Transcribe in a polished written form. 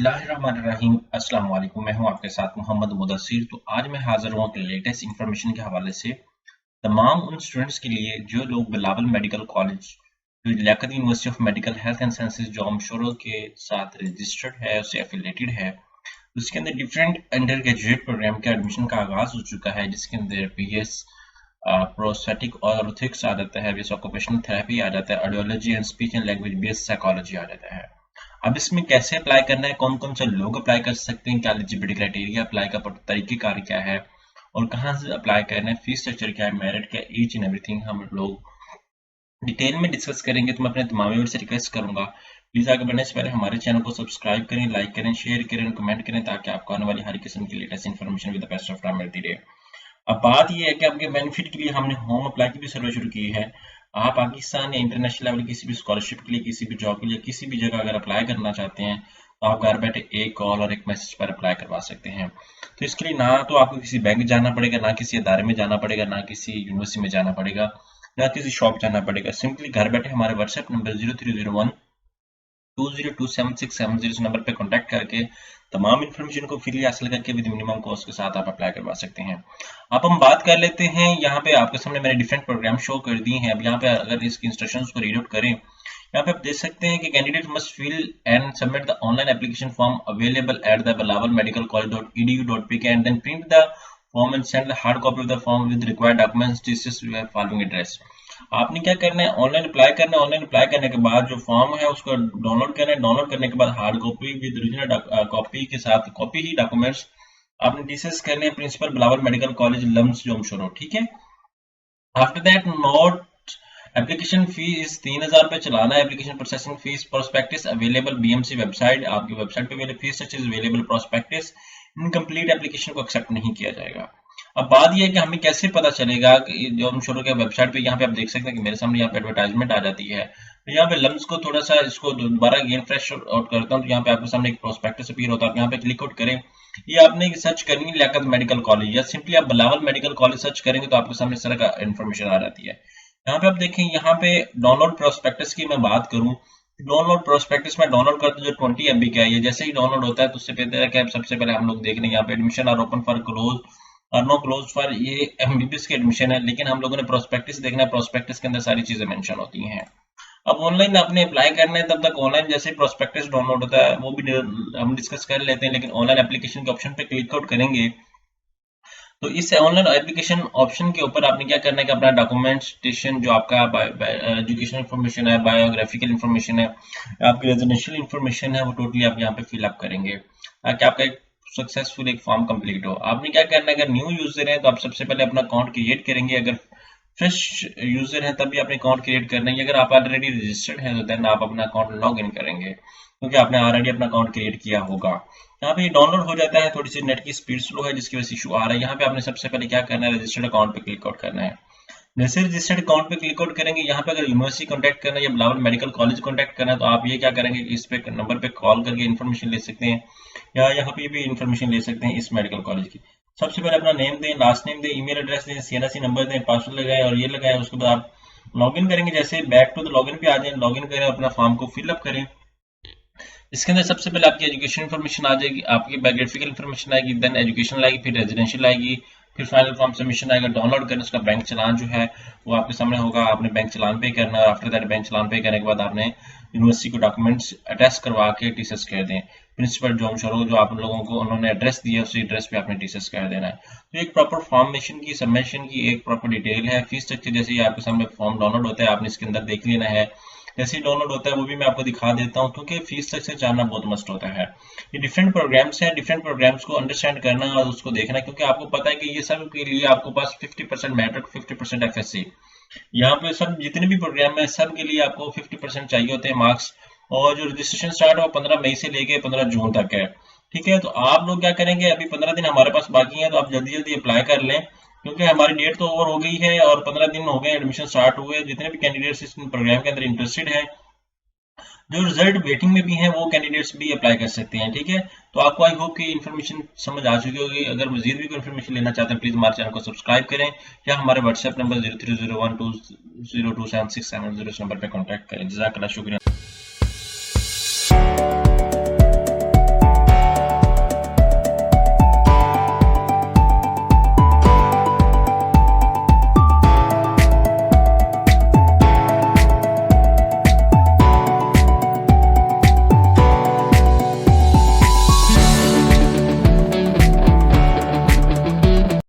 बिस्मिल्लाहिर्रहमानिर्रहीम। अस्सलाम वालेकुम। मैं हूं आपके साथ मोहम्मद मुदस्सिर। तो आज मैं हाजिर हूं कि लेटेस्ट इंफॉर्मेशन के हवाले से तमाम उन स्टूडेंट्स के लिए जो लोग बिलावल मेडिकल कॉलेज जो Liaquat university of medical health and sciences जो अमशोरो के साथ रजिस्टर्ड है, उससे एफिलेटेड है। उसके अंदर डिफरेंट अंडर ग्रेजुएट प्रोग्राम के एडमिशन का आगाज हो चुका है, जिसके अंदर बीएस प्रोस्थेटिक ऑर्थोटिक्स आ जाता है, बीएस ऑक्यूपेशनल थेरेपी आ जाता है, audiology and speech and language, BS psychology आ जाता है। अब इसमें कैसे अप्लाई करना है, कौन कौन से लोग अप्लाई कर सकते हैं, क्या एलिजिबिलिटी क्राइटेरिया, अप्लाई का तरीकेकार क्या है और कहाँ से अप्लाई करना है, फीस स्ट्रक्चर क्या है, मेरिट क्या है, ईच एंड एवरीथिंग हम लोग डिटेल में डिस्कस करेंगे। तो मैं अपने तमाम व्यूअर्स से रिक्वेस्ट करूंगा, प्लीज आगे बढ़ने से पहले हमारे चैनल को सब्सक्राइब करें, लाइक करें, शेयर करें और कमेंट करें, ताकि आपको आने वाली हर किस्म की latest information with the best of time मिलती रहे। अब बात यह है कि आपके बेनिफिट के लिए हमने होम अप्लाई की भी सर्वे शुरू की है। आप पाकिस्तान या इंटरनेशनल लेवल किसी भी स्कॉलरशिप के लिए, किसी भी जॉब के लिए, किसी भी जगह अगर अप्लाई करना चाहते हैं तो आप घर बैठे एक कॉल और एक मैसेज पर अप्लाई करवा सकते हैं। तो इसके लिए ना तो आपको किसी बैंक जाना पड़ेगा, ना किसी अदारे में जाना पड़ेगा, ना किसी यूनिवर्सिटी में जाना पड़ेगा, ना किसी शॉप जाना पड़ेगा। सिंपली घर बैठे हमारे व्हाट्सएप नंबर 0301202767 नंबर पे कांटेक्ट करके तमाम इन्फॉर्मेशन को फ्रीली हासिल करके विद मिनिमम कॉस्ट के साथ आप अप्लाई करवा सकते हैं। अब हम बात कर लेते हैं, यहाँ पे आपके सामने मैंने डिफरेंट प्रोग्राम शो कर दिए हैं। अब यहाँ पे अगर इसकी इंस्ट्रक्शंस को रीड आउट करें, यहाँ पे आप देख सकते हैं कि candidate must fill and submit the online application form available at the bilavalmedicalcollege.edu.pk and then print the form and send the hard copy of the form with required documents this following address. आपने क्या करना है, online apply करना है। Online apply करने के बाद जो फॉर्म है उसको डाउनलोड करना है। डाउनलोड करने के बाद hard copy with original copy के साथ, कॉपी ही डॉक्यूमेंट्स आपने डिस्कस करने हैं principal Bilawal medical college LUMHS जो अमशोरो, ठीक है। After that note application fee 3000 रुपए चलाना है। Application processing fee prospectus available BMC website, आपकी वेबसाइट पे available fee such is available prospectus. Incomplete application को एक्सेप्ट नहीं किया जाएगा। अब बात यह है कि हमें कैसे पता चलेगा कि जो हम शुरू के वेबसाइट पे, यहाँ पे आप देख सकते हैं कि मेरे सामने यहाँ पे एडवर्टाइजमेंट आ जाती है। तो यहाँ पे लम्स को थोड़ा सा इसको दोबारा गेन फ्रेश आउट करता हूँ। तो यहाँ पे आपके सामने एक प्रोस्पेक्टस अपीयर होता है, यहाँ पे क्लिक आउट करें। ये आपने सर्च करनी है लियाकत मेडिकल कॉलेज, या सिंपली आप बिलावल मेडिकल कॉलेज सर्च करेंगे तो आपके सामने इस तरह का इन्फॉर्मेशन आ जाती है। यहाँ पे आप देखें, यहाँ पे डाउनलोड प्रोस्पेक्टस की मैं बात करूँ, डाउनलोड प्रोस्पेक्टस में डाउनलोड करते जो 20 MB का है, ये जैसे ही डाउनलोड होता है तो उससे पहले क्या सबसे पहले हम लोग देख रहे हैं यहाँ पे admission are open for close और नो क्लोज फॉर, ये एमबीबीएस की एडमिशन है। लेकिन हम लोगों ने प्रोस्पेक्टस देखना है, प्रोस्पेक्टस के अंदर सारी चीजें मेंशन होती हैं। अब ऑनलाइन आपने अप्लाई करना है, तब तक ऑनलाइन जैसे प्रोस्पेक्टस डाउनलोड होता है वो भी हम डिस्कस कर लेते हैं। लेकिन ऑनलाइन एप्लीकेशन के ऑप्शन पे क्लिक आउट करेंगे तो इस ऑनलाइन एप्लीकेशन ऑप्शन के ऊपर आपने क्या करना है कि अपना डॉक्यूमेंटेशन जो आपका एजुकेशन इन्फॉर्मेशन है, बायोग्राफिकल इन्फॉर्मेशन है, आपकी रेजिडेंशियल इन्फॉर्मेशन है, वो टोटली आप यहाँ पे फिलअप करेंगे ताकि आपका एक सक्सेसफुल एक फॉर्म कंप्लीट हो। आपने क्या करना है, अगर न्यू यूजर है तो आप सबसे पहले अपना अकाउंट क्रिएट करेंगे। अगर फ्रेश यूजर है तब भी आपने अकाउंट क्रिएट करना है। अगर आप ऑलरेडी रजिस्टर्ड है तो देन आप अपना अकाउंट लॉग इन करेंगे, क्योंकि आपने ऑलरेडी अपना अकाउंट क्रिएट किया होगा। यहाँ पे डाउनलोड हो जाता है, थोड़ी सी नेट की स्पीड स्लो है जिसकी वजह से इशू आ रहा है। यहाँ पे आपने सबसे पहले क्या करना है, रजिस्टर्ड अकाउंट पे क्लिक आउट करना है। जैसे रजिस्टर्ड अकाउंट पे क्लिक आउट करेंगे, यहाँ पे अगर यूनिवर्सिटी कॉन्टैक्ट करना है या बिलावल मेडिकल कॉलेज कॉन्टैक्ट करना है तो आप ये क्या करेंगे, इस पे नंबर पे कॉल करके इन्फॉर्मेशन ले सकते हैं, या यहाँ पे भी इन्फॉर्मेशन ले सकते हैं इस मेडिकल कॉलेज की। सबसे पहले अपना नेम दें, लास्ट नेम दें, ईमेल एड्रेस दें, सीएनसी नंबर दें, पासवर्ड लगाए और ये लगाए। उसके बाद आप लॉग इन करेंगे। जैसे back to the log in पे आ जाए, लॉग इन करें, अपना फॉर्म को फिलअप करें। इसके अंदर सबसे पहले आपकी एजुकेशन इन्फॉर्मेशन आ जाएगी, आपकी बायोग्राफिकल इन्फॉर्मेशन आएगी, देन एजुकेशन आएगी, फिर रेजिडेंशियल आएगी, फिर फाइनल फॉर्म सबमिशन आएगा। डाउनलोड करें, उसका बैंक चलान जो है वो आपके सामने होगा, आपने बैंक चलान पे करना है। आफ्टर दैट बैंक चलान पे करने के बाद आपने यूनिवर्सिटी को डॉक्यूमेंट्स अटैच करवा के टीसीएस कर दें। प्रिंसिपल जो हम जो आप लोगों को उन्होंने एड्रेस दिया उसी एड्रेस पे आपने टीसीएस कर देना है। तो एक प्रॉपर फॉर्मेशन की, सबमिशन की एक प्रॉपर डिटेल है। फीस स्ट्रक्चर जैसे ही आपके सामने फॉर्म डाउनलोड होता है आपने इसके अंदर देख लेना है। जैसे ही डाउनलोड होता है वो भी मैं आपको दिखा देता हूँ, क्योंकि फीस स्ट्रक्चर जानना बहुत मस्ट होता है। ये डिफरेंट प्रोग्राम्स हैं, डिफरेंट प्रोग्राम्स को अंडरस्टैंड करना और उसको देखना, क्योंकि आपको पता है कि ये सब के लिए आपको पास 50% मैट्रिक, 50% एफएससी, यहाँ पे सब जितने भी प्रोग्राम है सब के लिए आपको 50% चाहिए होते हैं मार्क्स। और जो रजिस्ट्रेशन स्टार्ट है वो 15 मई से लेके 15 जून तक है, ठीक है। तो आप लोग क्या करेंगे, अभी 15 दिन हमारे पास बाकी है, तो आप जल्दी जल्दी अप्लाई कर लें, क्योंकि हमारी डेट तो ओवर हो गई है और 15 दिन हो गए एडमिशन स्टार्ट हुए। जितने भी कैंडिडेट्स इस प्रोग्राम के अंदर इंटरेस्टेड हैं, जो रिजल्ट वेटिंग में भी हैं, वो कैंडिडेट्स भी अप्लाई कर सकते हैं, ठीक है। तो आपको आई होप कि इन्फॉर्मेशन समझ आ चुकी होगी। अगर मजीद भी कोई इन्फॉर्मेशन लेना चाहते हैं प्लीज हमारे चैनल को सब्सक्राइब करें, या हमारे व्हाट्सएप नंबर 0301202767 नंबर पर कॉन्टैक्ट करें। जज़ाकल्लाह, शुक्रिया।